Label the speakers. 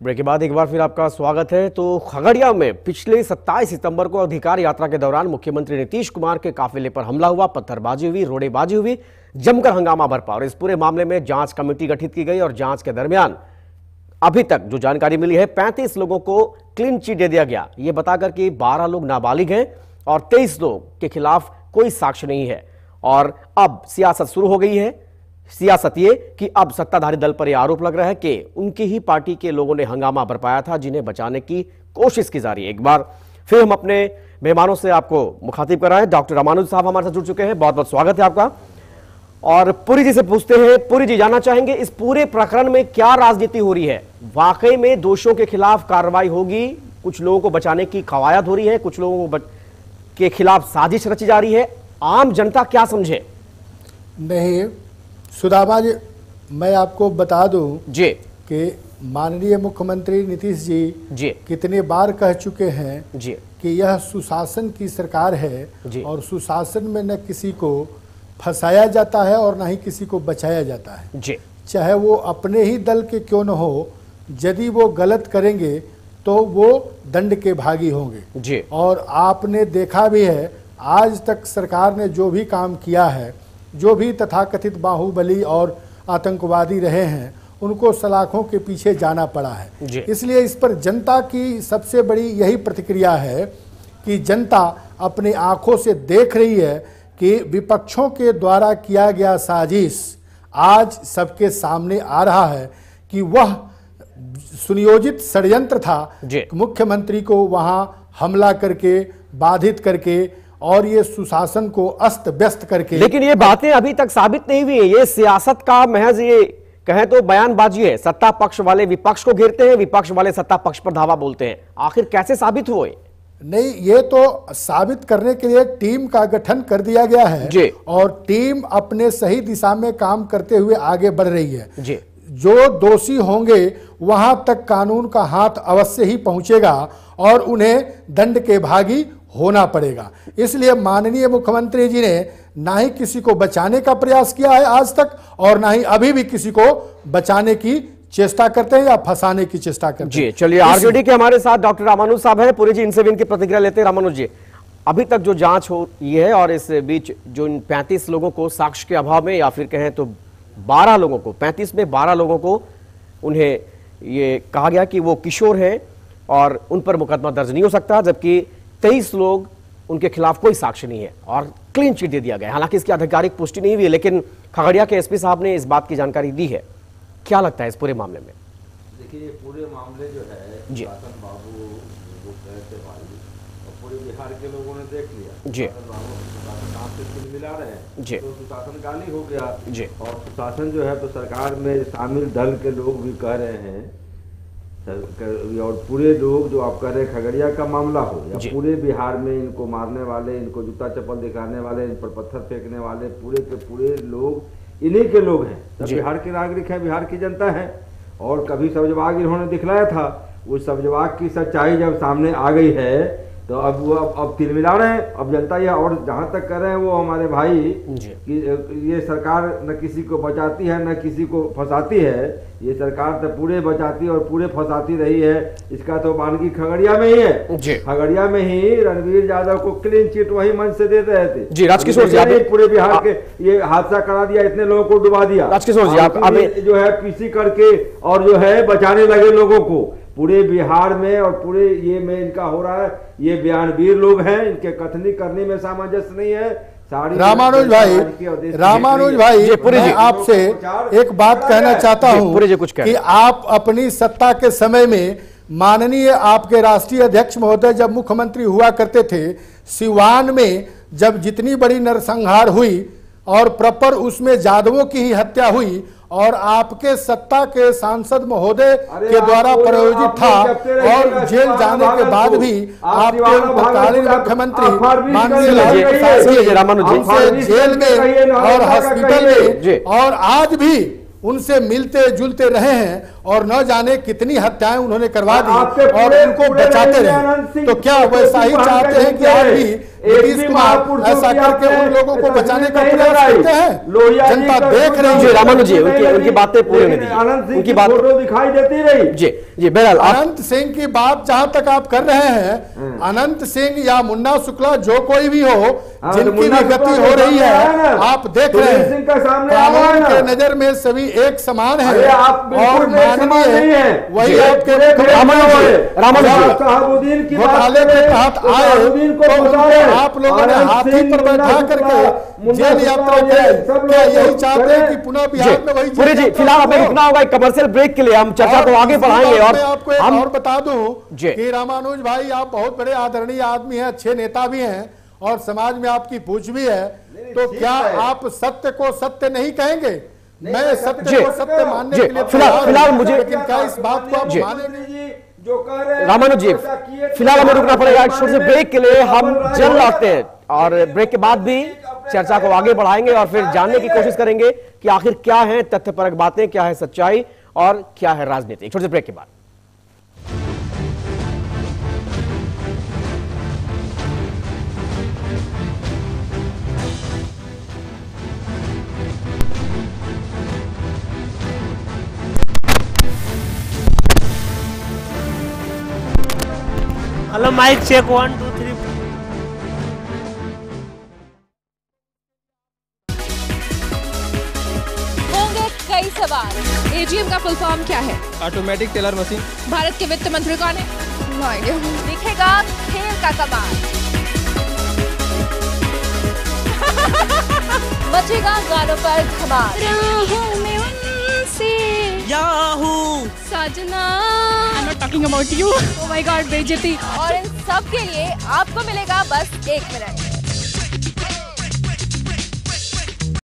Speaker 1: Break के बाद एक बार फिर आपका स्वागत है। तो खगड़िया में पिछले 27 सितंबर को अधिकार यात्रा के दौरान मुख्यमंत्री नीतीश कुमार के काफिले पर हमला हुआ, पत्थरबाजी हुई, रोड़ेबाजी हुई, जमकर हंगामा बरपा और इस पूरे मामले में जांच कमेटी गठित की गई और जांच के दरमियान अभी तक जो जानकारी मिली है 35 लोगों को क्लीन चिट दे दिया गया, ये बताकर कि 12 लोग नाबालिग हैं और 23 लोग के खिलाफ कोई साक्ष्य नहीं है। और अब सियासत शुरू हो गई है। सियासत ये कि अब सत्ताधारी दल पर यह आरोप लग रहा है कि उनकी ही पार्टी के लोगों ने हंगामा बरपाया था, जिन्हें बचाने की कोशिश की जा रही है। एक बार फिर हम अपने मेहमानों से आपको मुखातिब कर रहे हैं। डॉक्टर रामानुज साहब हमारे साथ जुड़ चुके हैं, बहुत बहुत स्वागत है आपका। और पुरी जी से पूछते हैं, पुरी जी जानना चाहेंगे इस पूरे प्रकरण में क्या राजनीति हो रही है? वाकई में दोषियों के खिलाफ कार्रवाई होगी? कुछ लोगों को बचाने की कवायद हो रही है, कुछ लोगों को के खिलाफ साजिश रची जा रही है, आम जनता क्या समझे?
Speaker 2: नहीं सुदामा जी, मैं आपको बता दूं
Speaker 1: जी
Speaker 2: कि माननीय मुख्यमंत्री नीतीश जी कितने बार कह चुके हैं
Speaker 1: जी
Speaker 2: कि यह सुशासन की सरकार है
Speaker 1: जी।
Speaker 2: और सुशासन में न किसी को फंसाया जाता है और न ही किसी को बचाया जाता है
Speaker 1: जी।
Speaker 2: चाहे वो अपने ही दल के क्यों न हो, यदि वो गलत करेंगे तो वो दंड के भागी होंगे
Speaker 1: जी।
Speaker 2: और आपने देखा भी है आज तक सरकार ने जो भी काम किया है, जो भी तथाकथित बाहुबली और आतंकवादी रहे हैं, उनको सलाखों के पीछे जाना पड़ा है। इसलिए इस पर जनता की सबसे बड़ी यही प्रतिक्रिया है कि जनता अपनी आंखों से देख रही है कि विपक्षों के द्वारा किया गया साजिश आज सबके सामने आ रहा है कि वह सुनियोजित षड्यंत्र था मुख्यमंत्री को वहां हमला करके, बाधित करके और ये सुशासन को अस्त व्यस्त करके।
Speaker 1: लेकिन ये बातें अभी तक साबित नहीं हुई है, ये सियासत का महज ये कहें तो बयानबाजी है। सत्ता पक्ष वाले विपक्ष को घेरते हैं, विपक्ष वाले सत्ता पक्ष पर धावा बोलते हैं। आखिर कैसे साबित हुए? नहीं,
Speaker 2: ये तो साबित करने के लिए टीम का गठन कर दिया गया है और टीम अपने सही दिशा में काम करते हुए आगे बढ़ रही है जी। जो दोषी होंगे वहां तक कानून का हाथ अवश्य ही पहुंचेगा और उन्हें दंड के भागी होना पड़ेगा। इसलिए माननीय मुख्यमंत्री जी ने ना ही किसी को बचाने का प्रयास किया है आज तक और ना ही अभी भी किसी को बचाने की चेष्टा करते हैं या फंसाने की चेष्टा करते हैं जी।
Speaker 1: चलिए, आरजेडी के हमारे साथ डॉक्टर रामानुज साहब हैं, पुरी जी इनसे भी इनकी प्रतिक्रिया लेते हैं। रामानुज जी, अभी तक जो जांच हो रही है और इस बीच जो इन 35 लोगों को साक्ष्य के अभाव में या फिर कहें तो 12 लोगों को, 35 में 12 लोगों को उन्हें ये कहा गया कि वो किशोर हैं और उन पर मुकदमा दर्ज नहीं हो सकता, जबकि 23 लोग उनके खिलाफ कोई साक्ष्य नहीं है और क्लीन चिट दे दिया गया। हालांकि इसकी आधिकारिक पुष्टि नहीं हुई है, लेकिन खगड़िया के एसपी साहब ने इस बात की जानकारी दी है। क्या लगता है इस पूरे मामले में?
Speaker 3: देखिए, ये पूरे मामले जो है
Speaker 1: जी
Speaker 3: बाबू वो कहते भाई और पूरे बिहार के लोगों ने देख लिया
Speaker 1: जी।
Speaker 3: बाबू मिला रहे हैं
Speaker 1: जी,
Speaker 3: तो सुशासन गाली हो गया
Speaker 1: जी।
Speaker 3: और सुशासन जो है तो सरकार में शामिल दल के लोग भी कह रहे हैं और पूरे लोग जो आप कह रहे हैं खगड़िया का मामला हो या पूरे बिहार में इनको मारने वाले, इनको जूता चप्पल दिखाने वाले, इन पर पत्थर फेंकने वाले पूरे के पूरे लोग इन्हीं के लोग हैं। सब बिहार के नागरिक हैं, बिहार की जनता है। और कभी सब्जवाग इन्होंने दिखलाया था, उस सब्जवाग की सच्चाई जब सामने आ गई है तो अब वो अब तिलमिला रहे हैं। अब जनता यह और जहां तक कर रहे हैं वो हमारे भाई कि ये सरकार न किसी को बचाती है न किसी को फंसाती है, ये सरकार तो पूरे बचाती और पूरे फंसाती रही है। इसका तो बानगी खगड़िया में ही है। खगड़िया में ही रणवीर यादव को क्लीन चिट वही मंच से दे रहे थे जी। राजकिशोर जी, पूरे बिहार के ये हादसा करा दिया, इतने लोगों को डुबा दिया।
Speaker 1: राजकिशोर जी, आप
Speaker 3: जो है पीसी करके और जो है बचाने लगे लोगों को पूरे बिहार में और पूरे ये में इनका हो रहा है। ये बयानवीर लोग हैं, इनके कथनी करने में सामंजस्य नहीं है।
Speaker 2: रामानुज भाई, मैं आपसे एक बात कहना चाहता हूं कि आप अपनी सत्ता के समय में माननीय आपके राष्ट्रीय अध्यक्ष महोदय जब मुख्यमंत्री हुआ करते थे, सिवान में जब जितनी बड़ी नरसंहार हुई और प्रॉपर उसमें जादवों की ही हत्या हुई और आपके सत्ता के सांसद महोदय के द्वारा प्रायोजित था और जेल जाने के बाद भी आपके तत्कालीन मुख्यमंत्री माननीय लालू प्रसाद जी जेल में और हॉस्पिटल में और आज भी उनसे मिलते जुलते रहे हैं और न जाने कितनी हत्याएं उन्होंने करवा दी
Speaker 3: आपके
Speaker 2: और
Speaker 3: पूरे-
Speaker 2: उनको
Speaker 3: पूरे
Speaker 2: बचाते
Speaker 3: रहे आनंद
Speaker 2: रहे।
Speaker 3: सिंह
Speaker 2: तो क्या
Speaker 3: को
Speaker 2: वैसा ही
Speaker 3: बाहर
Speaker 2: चाहते हैं कि
Speaker 3: करते
Speaker 2: आज
Speaker 3: हैं।
Speaker 2: भी नीतीश
Speaker 3: एक भी
Speaker 2: कुमार
Speaker 3: महापुरुषों
Speaker 2: ऐसा
Speaker 3: की
Speaker 2: करके
Speaker 3: आपने
Speaker 2: उन लोगों को बचाने का
Speaker 3: तस्वीर
Speaker 2: प्रयास
Speaker 3: नहीं
Speaker 2: करते हैं?
Speaker 3: लोहिया जी
Speaker 2: जनता
Speaker 3: का
Speaker 2: देख रही
Speaker 1: जी,
Speaker 2: है।
Speaker 1: रामानुज जी, उनकी बातें पूरी नहीं
Speaker 3: लेकिन
Speaker 1: थी।
Speaker 3: आनंद सिंह
Speaker 1: उनकी
Speaker 3: की
Speaker 1: बात-
Speaker 3: फोटो दिखाई देती रही।
Speaker 1: जी बहरहाल
Speaker 2: अनंत सिंह की बात जहां तक आप कर रहे हैं, अनंत सिंह या मुन्ना शुक्ला जो कोई भी हो, जिनकी
Speaker 3: मुन्ना
Speaker 2: भी गति
Speaker 3: शुक्ला
Speaker 2: हो
Speaker 3: तो
Speaker 2: रही
Speaker 3: सामने आया
Speaker 2: है,
Speaker 3: ना।
Speaker 2: आप देख
Speaker 3: सुनील
Speaker 2: रहे हैं
Speaker 3: सिंह का सामने आया
Speaker 2: कानून
Speaker 3: ना।
Speaker 2: के नजर में सभी एक समान है
Speaker 3: अरे आप बिल्कुल
Speaker 2: और
Speaker 3: एक समान नहीं
Speaker 2: माननीय
Speaker 3: है।
Speaker 2: वही
Speaker 3: जी,
Speaker 2: आपके
Speaker 3: पूरे
Speaker 1: रामानुज जी,
Speaker 3: साहबुद्दीन की बात
Speaker 2: घोटाले के
Speaker 3: करें
Speaker 2: तहत
Speaker 3: तो
Speaker 2: आए
Speaker 3: साहबुद्दीन को
Speaker 2: तो
Speaker 3: बता
Speaker 2: उनको
Speaker 3: रहे हैं।
Speaker 2: आप लोगों ने
Speaker 3: आनंद
Speaker 2: हाथी
Speaker 3: सिंह,
Speaker 2: पर बैठा
Speaker 3: मुन्ना
Speaker 2: करके
Speaker 3: शुक्ला,
Speaker 2: जेल यात्रा
Speaker 3: मुन्ना
Speaker 2: की।
Speaker 3: शुक्ला, सब
Speaker 2: क्या
Speaker 3: लोग
Speaker 2: यही चाहते हैं
Speaker 3: करें।
Speaker 2: कि पुनः बिहार में वही
Speaker 1: पूरी
Speaker 2: जेल
Speaker 1: जी
Speaker 2: यात्रा
Speaker 1: फिलहाल हमें
Speaker 2: हो?
Speaker 1: रुकना होगा एक कमर्शियल ब्रेक के लिए। हम चर्चा को आगे
Speaker 2: दूसरी
Speaker 1: बढ़ाएंगे
Speaker 2: बात
Speaker 1: और
Speaker 2: मैं आपको एक
Speaker 1: हम
Speaker 2: और बता दूं
Speaker 1: जी।
Speaker 2: कि रामानुज भाई आप बहुत बड़े आदरणीय आदमी हैं, अच्छे नेता भी हैं और समाज में आपकी पूछ भी है, तो क्या आप सत्य को सत्य नहीं कहेंगे? मैं सत्य को सत्य मानने के लिए
Speaker 1: फिलहाल मुझे
Speaker 2: लेकिन क्या इस बात को आप
Speaker 1: जी।
Speaker 2: मानेंगे?
Speaker 3: जो कह रहे हैं
Speaker 1: रामानुज जी फिलहाल हमें रुकना पड़ेगा एक छोटे से ब्रेक के लिए। हम जल्द लौटते हैं और ब्रेक के बाद भी चर्चा को आगे बढ़ाएंगे और फिर जानने की कोशिश करेंगे कि आखिर क्या है तथ्यपरक बातें, क्या है सच्चाई और क्या है राजनीति। एक छोटे से ब्रेक के बाद।
Speaker 4: Hello mike check 1 2 3।
Speaker 5: होंगे कई सवाल। एजीएम का फुल फॉर्म क्या है?
Speaker 6: Automatic teller machine.
Speaker 5: भारत के वित्त मंत्री कौन है? No idea. दिखेगा खेल का कमाल। मचेगा गानों पर धमाल। राहों में उनसे
Speaker 4: याहू
Speaker 5: सजना। I'm not talking about you. Oh my God, बेइज्जती। और इन सब के लिए आपको मिलेगा बस 1 मिनट।